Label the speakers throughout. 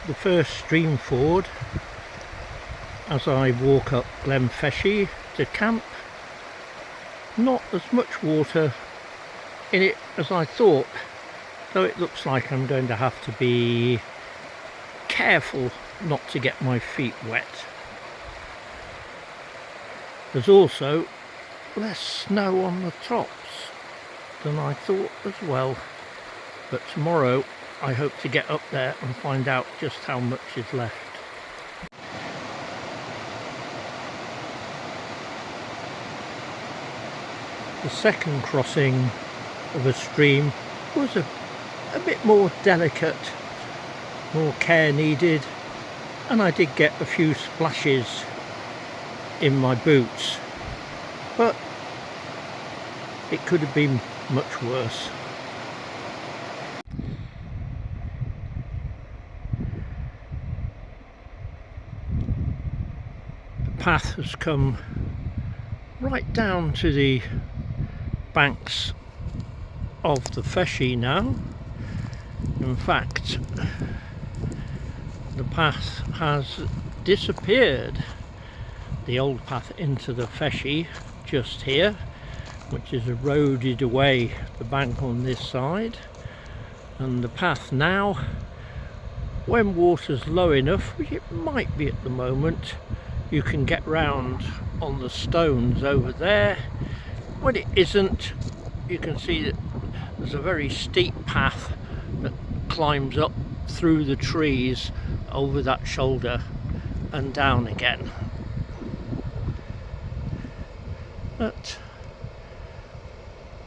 Speaker 1: the first stream ford as I walk up Glen Feshie to camp. Not as much water in it as I thought, though it looks like I'm going to have to be careful not to get my feet wet. There's also less snow on the tops than I thought as well, but tomorrow I hope to get up there and find out just how much is left. The second crossing of a stream was a bit more delicate, more care needed, and I did get a few splashes in my boots, but it could have been much worse. The path has come right down to the banks of the Feshie now. In fact, the path has disappeared. The old path into the Feshie just here, which has eroded away the bank on this side, and the path now, when water's low enough, which it might be at the moment, you can get round on the stones over there. When it isn't, you can see that there's a very steep path that climbs up through the trees over that shoulder and down again. But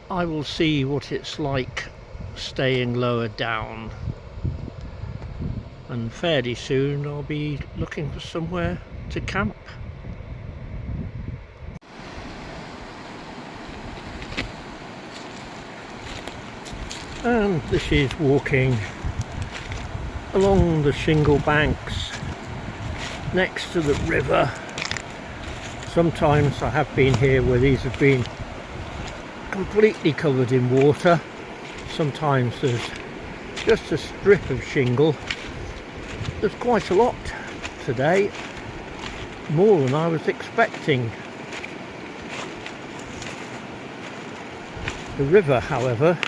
Speaker 1: I will see what it's like staying lower down, and fairly soon I'll be looking for somewhere to camp. And this is walking along the shingle banks next to the river. Sometimes I have been here where these have been completely covered in water. Sometimes there's just a strip of shingle. There's quite a lot today, more than I was expecting. The river, however,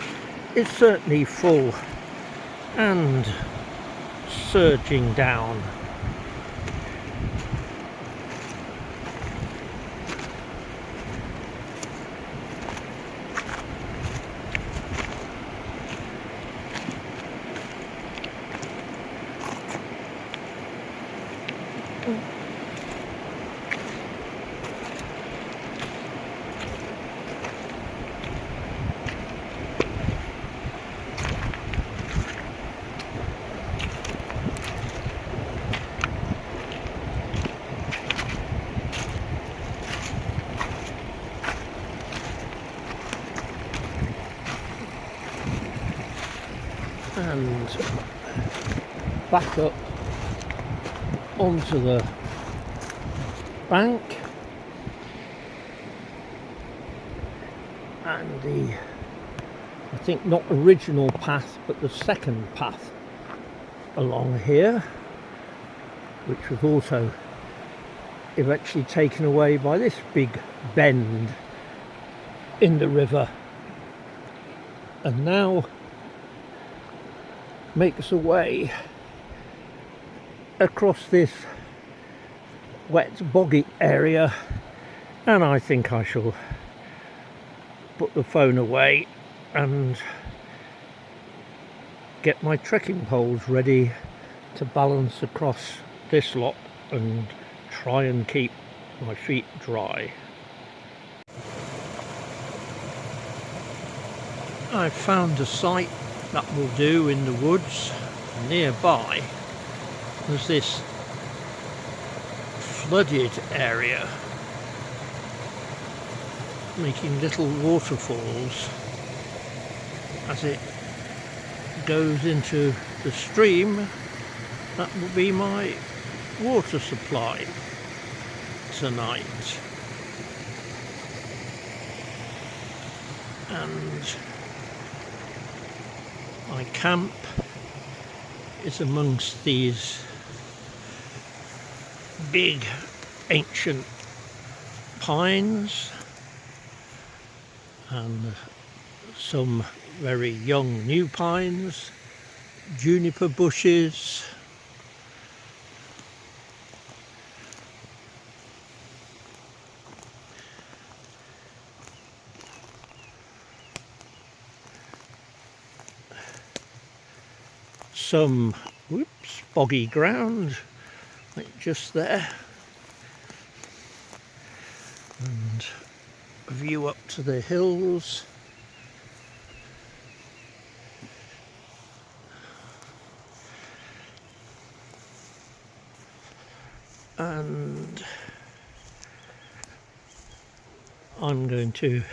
Speaker 1: is certainly full and surging down. And back up onto the bank, and the, I think not original path, but the second path along here, which was also eventually taken away by this big bend in the river, and now makes a way across this wet boggy area. And I think I shall put the phone away and get my trekking poles ready to balance across this lot and try and keep my feet dry. I've found a site that will do in the woods nearby. There's this flooded area making little waterfalls as it goes into the stream. That will be my water supply tonight. And my camp is amongst these big ancient pines and some very young new pines, juniper bushes, some boggy ground like just there, and a view up to the hills. And I'm going to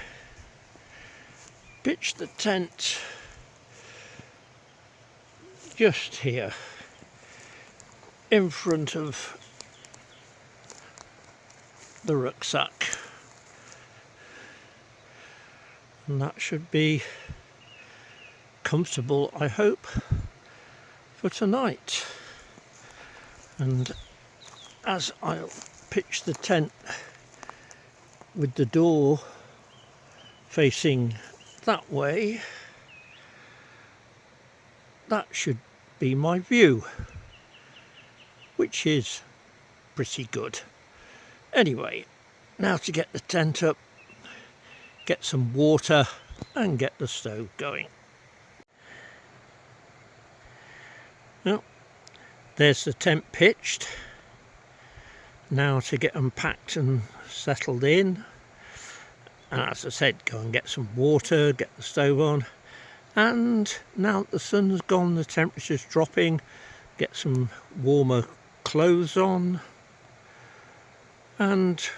Speaker 1: pitch the tent just here in front of the rucksack, and that should be comfortable, I hope, for tonight. And as I'll pitch the tent with the door facing that way, that should be my view, which is pretty good. Anyway, now to get the tent up, get some water and get the stove going. Well, there's the tent pitched. Now to get unpacked and settled in, and as I said, go and get some water, get the stove on, and now that the sun's gone, the temperature's dropping, get some warmer clothes on and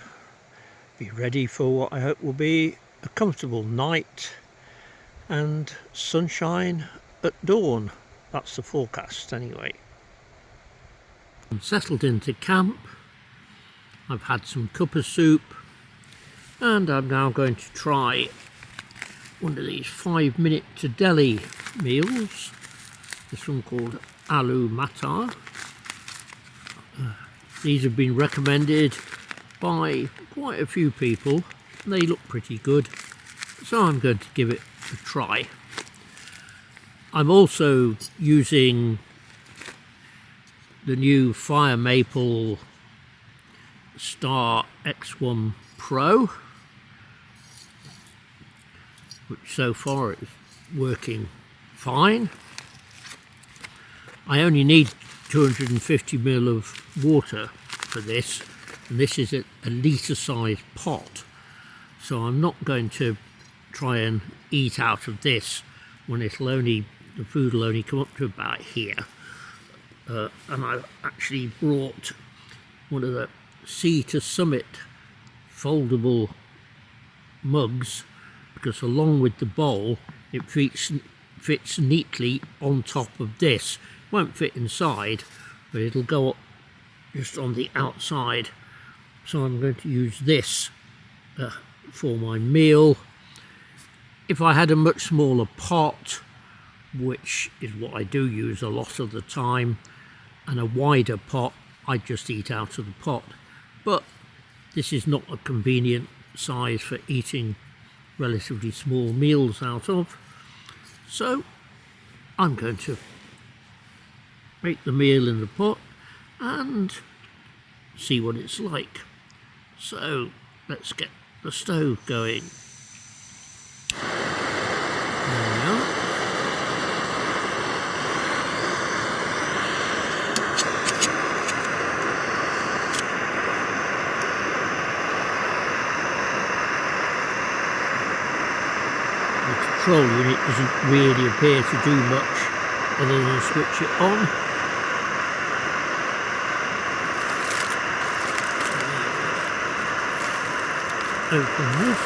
Speaker 1: be ready for what I hope will be a comfortable night and sunshine at dawn. That's the forecast anyway. I'm settled into camp. I've had some cuppa soup, and I'm now going to try one of these 5-minute to deli meals. This one called aloo matar. These have been recommended by quite a few people. They look pretty good, so I'm going to give it a try. I'm also using the new Fire Maple Star X1 Pro, which so far is working fine. I only need 250 ml of water for this, and this is a litre size pot, so I'm not going to try and eat out of this when the food will only come up to about here. And I've actually brought one of the Sea to Summit foldable mugs, because along with the bowl it fits neatly on top of this. Won't fit inside, but it'll go up just on the outside, so I'm going to use this for my meal. If I had a much smaller pot, which is what I do use a lot of the time, and a wider pot, I'd just eat out of the pot. But this is not a convenient size for eating relatively small meals out of, so I'm going to make the meal in the pot and see what it's like. So let's get the stove going. There we are. The control unit doesn't really appear to do much other than switch it on. Open this.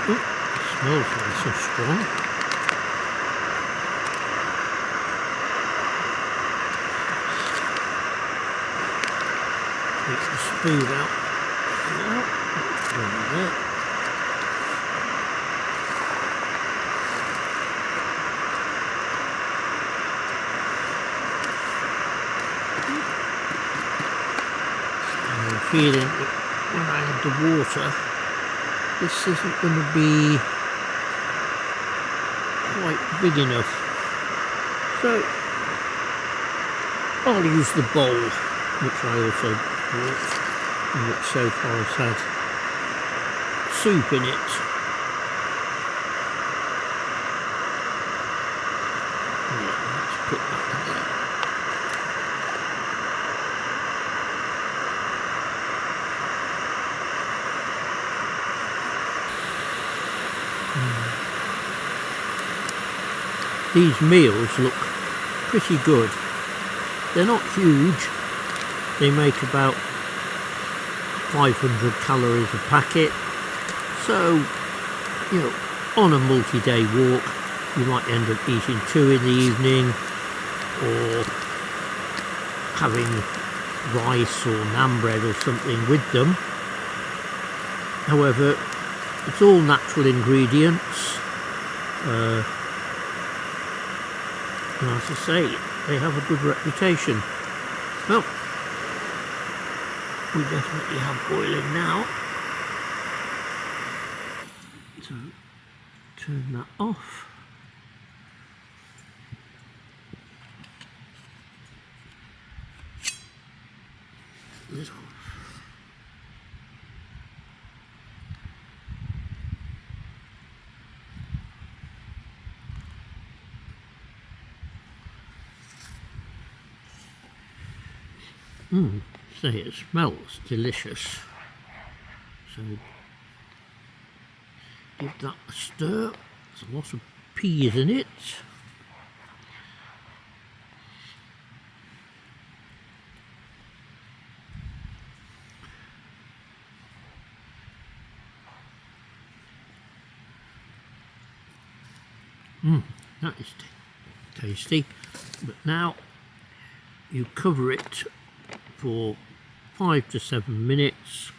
Speaker 1: Oh, it smells like so strong. Take the spoon out. There. feeling that when I add the water, this isn't going to be quite big enough. So I'll use the bowl, which I also bought, and which so far has had soup in it. Yeah, let's put that in there. These meals look pretty good. They're not huge. They make about 500 calories a packet. So, you know, on a multi-day walk, you might end up eating 2 in the evening, or having rice or naan bread or something with them. However, it's all natural ingredients. And as I say, they have a good reputation. Well, we definitely have boiling now. So, turn that off. This off. Say it smells delicious. So give that a stir. There's a lot of peas in it. That is tasty. But now you cover it for 5 to 7 minutes.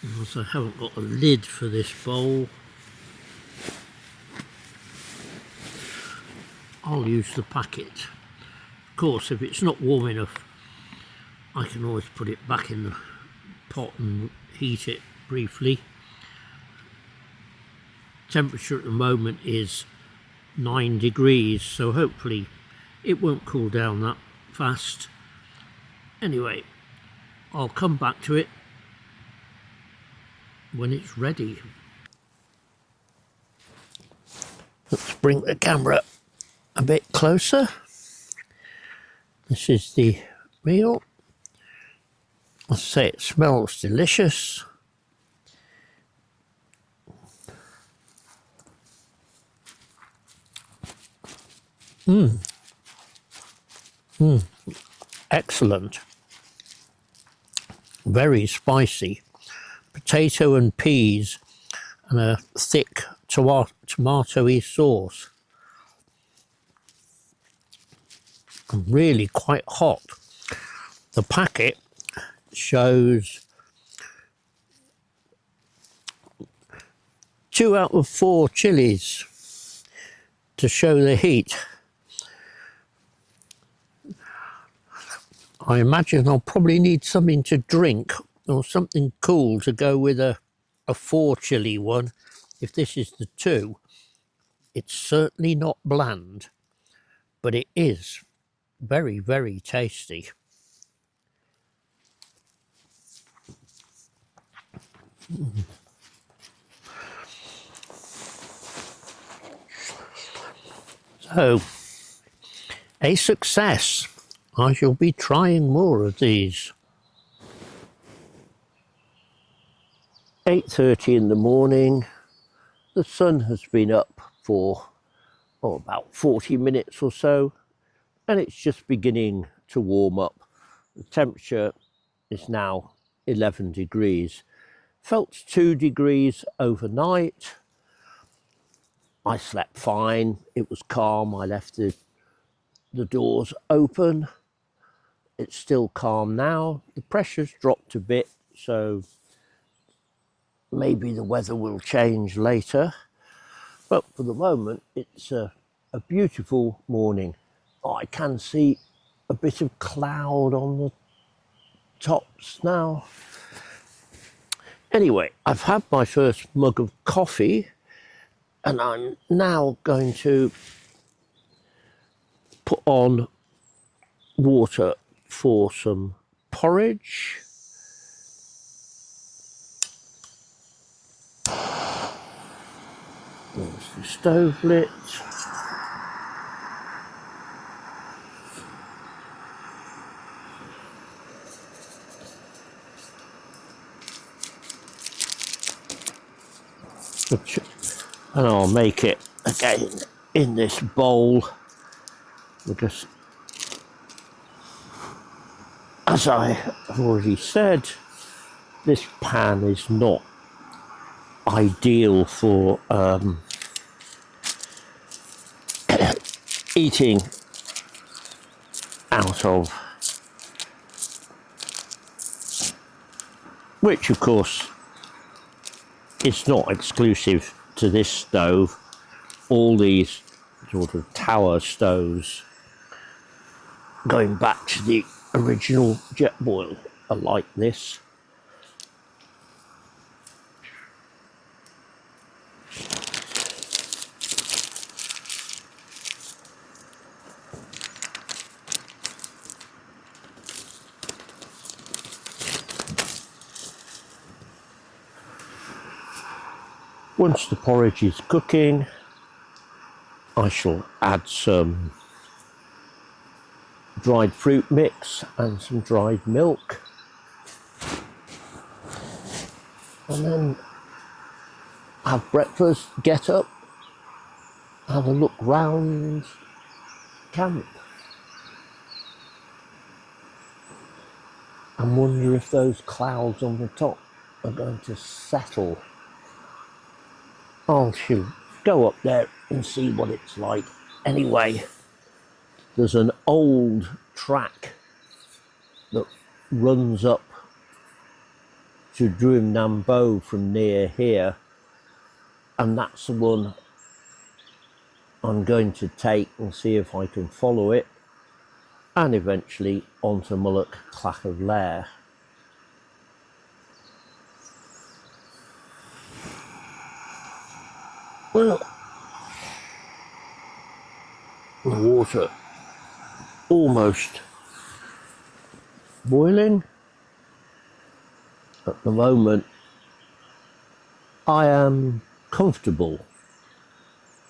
Speaker 1: As I haven't got a lid for this bowl, I'll use the packet. Of course, if it's not warm enough, I can always put it back in the pot and heat it briefly. Temperature at the moment is 9 degrees, so hopefully it won't cool down that fast. Anyway, I'll come back to it when it's ready. Let's bring the camera a bit closer. This is the meal. I say it smells delicious. Excellent. Very spicy. Potato and peas and a thick tomatoey sauce. And really quite hot. The packet shows 2 out of 4 chilies to show the heat. I imagine I'll probably need something to drink or something cool to go with a 4 chili one. If this is the 2, it's certainly not bland, but it is very, very tasty. So, a success. I shall be trying more of these. 8:30 in the morning. The sun has been up for about 40 minutes or so, and it's just beginning to warm up. The temperature is now 11 degrees. Felt 2 degrees overnight. I slept fine. It was calm. I left the doors open. It's still calm now. The pressure's dropped a bit, so maybe the weather will change later. But for the moment, it's a beautiful morning. Oh, I can see a bit of cloud on the tops now. Anyway, I've had my first mug of coffee and I'm now going to put on water for some porridge. There's the stove lit. And I'll make it again in this bowl because, as I have already said, this pan is not ideal for eating out of, which of course is not exclusive to this stove. All these sort of tower stoves going back to the original jet boil are like this. Once the porridge is cooking, I shall add some dried fruit mix and some dried milk, and then have breakfast, get up, have a look round camp and wonder if those clouds on the top are going to settle. I shall go up there and see what it's like. Anyway, there's an old track that runs up to Drumnambo from near here, and that's the one I'm going to take and see if I can follow it, and eventually onto Mullach Clach of Bhlair. Well, the water almost boiling. At the moment, I am comfortable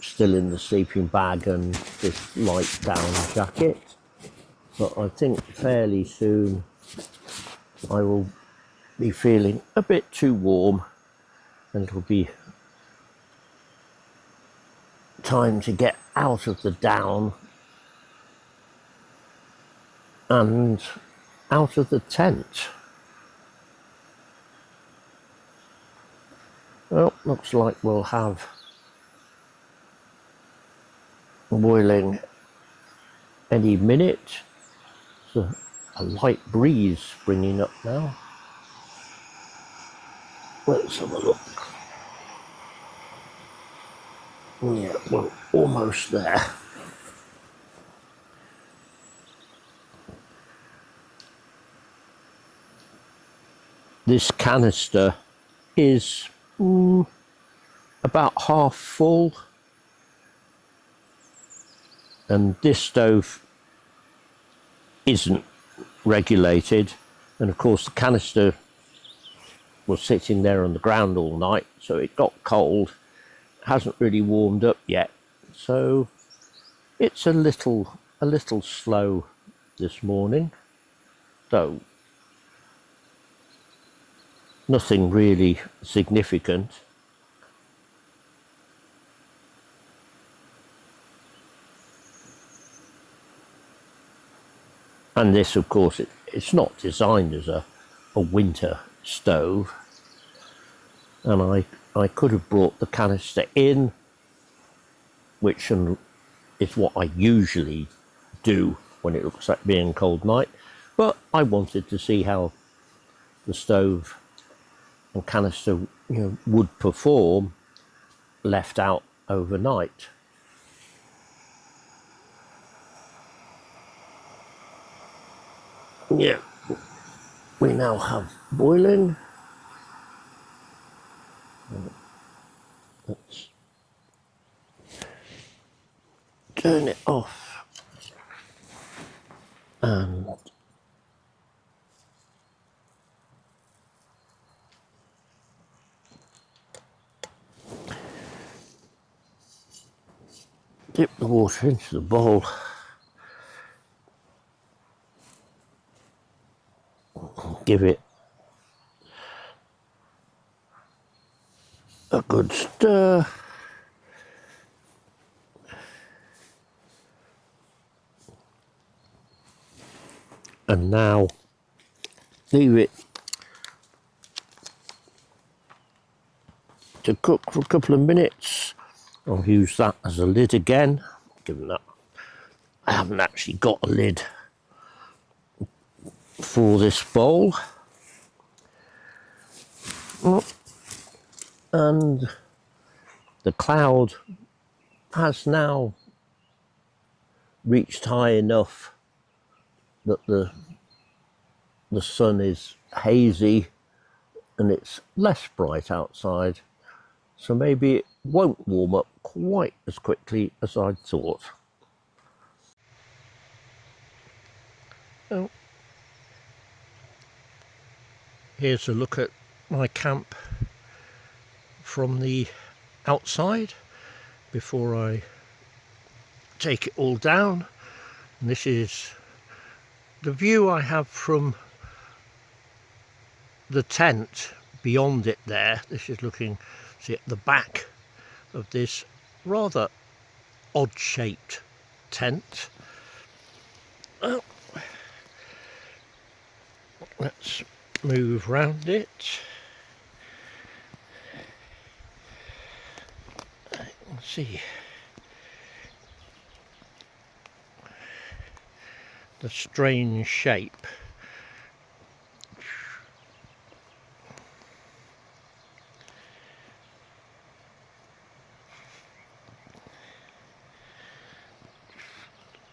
Speaker 1: still in the sleeping bag and this light down jacket, but I think fairly soon I will be feeling a bit too warm and it'll be time to get out of the down and out of the tent. Well, looks like we'll have boiling any minute. There's a light breeze springing up now. Let's have a look. Yeah, we're almost there. This canister is about half full, and this stove isn't regulated, and of course the canister was sitting there on the ground all night, so it got cold. Hasn't really warmed up yet, so it's a little slow this morning, though nothing really significant. And this, of course, it's not designed as a winter stove, and I could have brought the canister in, which is what I usually do when it looks like being a cold night, but I wanted to see how the stove and canister, would perform left out overnight. Yeah, we now have boiling. Let's turn it off and dip the water into the bowl. Give it a good stir. And now leave it to cook for a couple of minutes. I'll use that as a lid again, given that I haven't actually got a lid for this bowl. And the cloud has now reached high enough that the sun is hazy and it's less bright outside, so maybe it won't warm up quite as quickly as I'd thought. Oh. Here's a look at my camp from the outside before I take it all down. And this is the view I have from the tent beyond it there. This is looking, see, at the back of this rather odd shaped tent. Oh. Let's move round it. Let's see. The strange shape.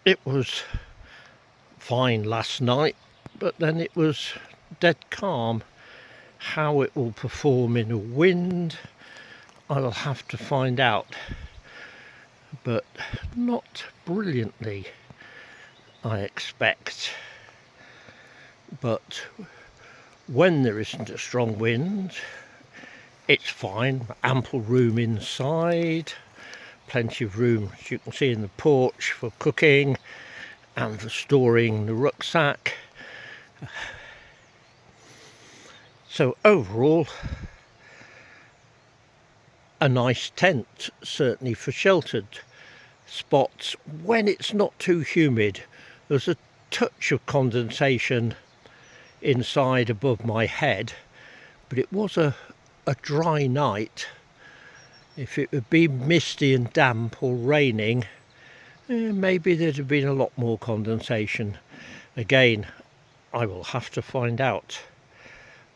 Speaker 1: It was fine last night, but then it was dead calm. How it will perform in a wind, I'll have to find out, but not brilliantly, I expect. But when there isn't a strong wind, it's fine. Ample room inside, plenty of room, as you can see, in the porch for cooking and for storing the rucksack. So overall, a nice tent, certainly for sheltered spots when it's not too humid. There's a touch of condensation inside above my head, but it was a dry night. If it would be misty and damp or raining, maybe there'd have been a lot more condensation. Again, I will have to find out.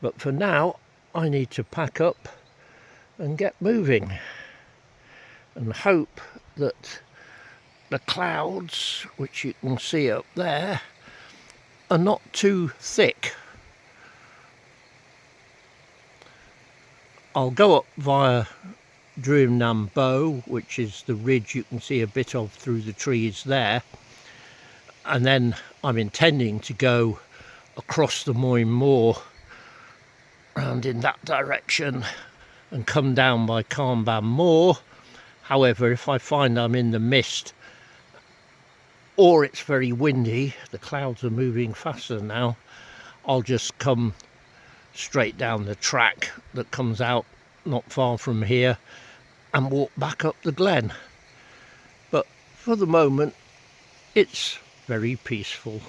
Speaker 1: But for now, I need to pack up and get moving and hope that the clouds, which you can see up there, are not too thick. I'll go up via Drumnam Bow, which is the ridge you can see a bit of through the trees there, and then I'm intending to go across the Moine Mhor round in that direction and come down by Carnban Moor. However, if I find I'm in the mist or it's very windy, the clouds are moving faster now, I'll just come straight down the track that comes out not far from here and walk back up the glen. But for the moment, it's very peaceful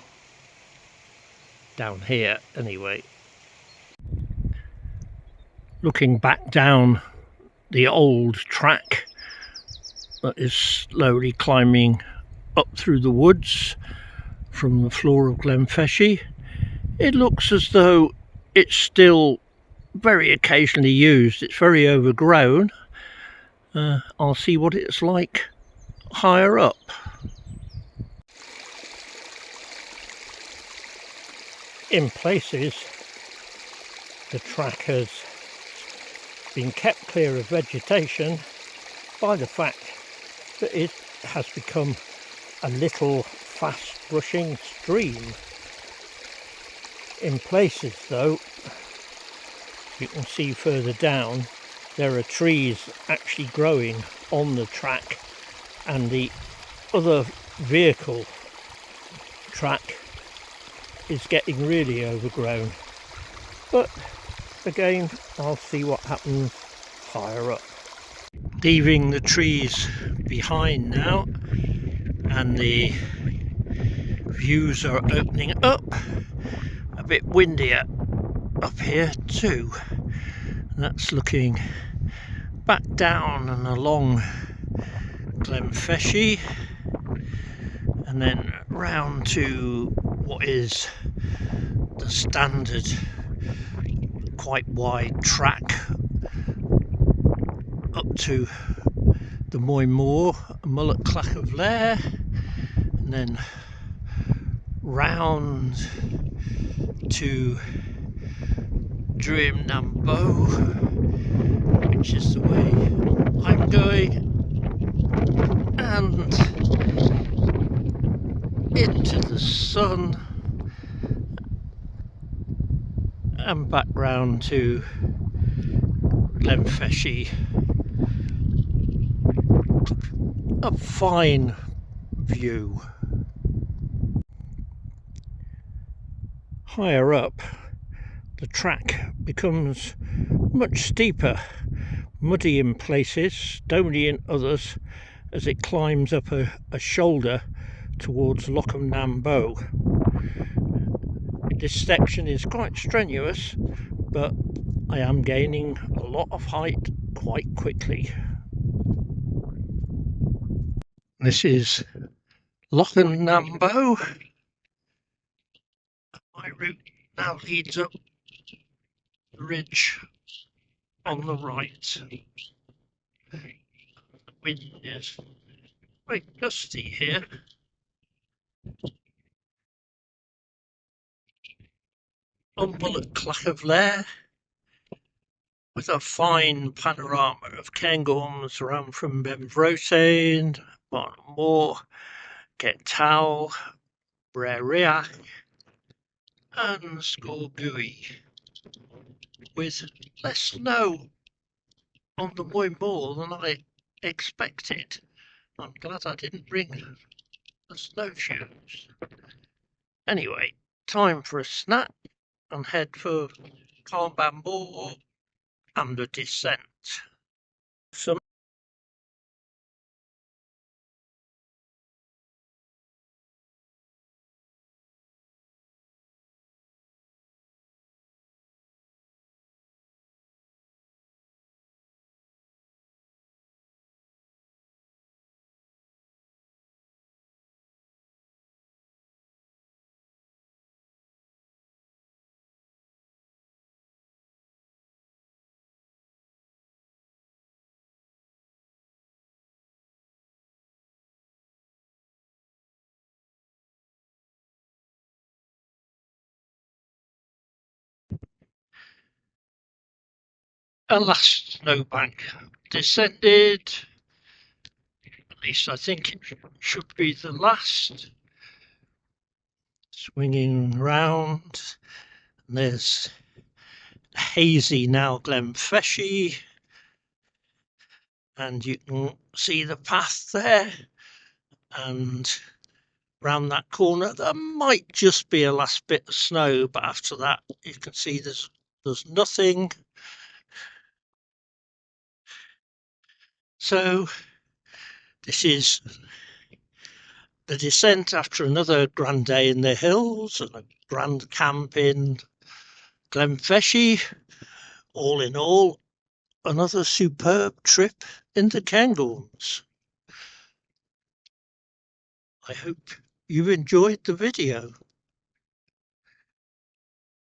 Speaker 1: down here anyway. Looking back down the old track that is slowly climbing up through the woods from the floor of Glen Feshie, it looks as though it's still very occasionally used. It's very overgrown. I'll see what it's like higher up. In places the track has been kept clear of vegetation by the fact that it has become a little fast rushing stream. In places though, you can see further down, there are trees actually growing on the track, and the other vehicle track is getting really overgrown. But again, I'll see what happens higher up. Leaving the trees behind now, and the views are opening up. A bit windier up here too. And that's looking back down and along Glen Feshie, and then round to what is the standard quite wide track up to the Moine Mhor, Mullach Clach of Bhlair, and then round to Nambo, which is the way I'm going, and into the sun, and back round to Glen Feshie. A fine view. Higher up, the track becomes much steeper, muddy in places, stony in others, as it climbs up a shoulder towards lochan Nambo. This section is quite strenuous, but I am gaining a lot of height quite quickly. This is lochan Nambo. My route now leads up the ridge on the right. The wind is quite gusty here. On Mullach Clach of Bhlair, with a fine panorama of Cairngorms around from Benfrosain, Moine Mhor, Getal, Bhlair and Scorgui, with less snow on the Moine Mhor than I expected. I'm glad I didn't bring the snowshoes. Anyway, time for a snack and head for Carnbambo and the descent. Some a last snowbank descended, at least I think it should be the last. Swinging round, and there's hazy now Glen Feshie, and you can see the path there, and round that corner there might just be a last bit of snow, but after that you can see there's nothing. So this is the descent after another grand day in the hills and a grand camp in Glen Feshie. All in all, another superb trip in the Cairngorms. I hope you enjoyed the video.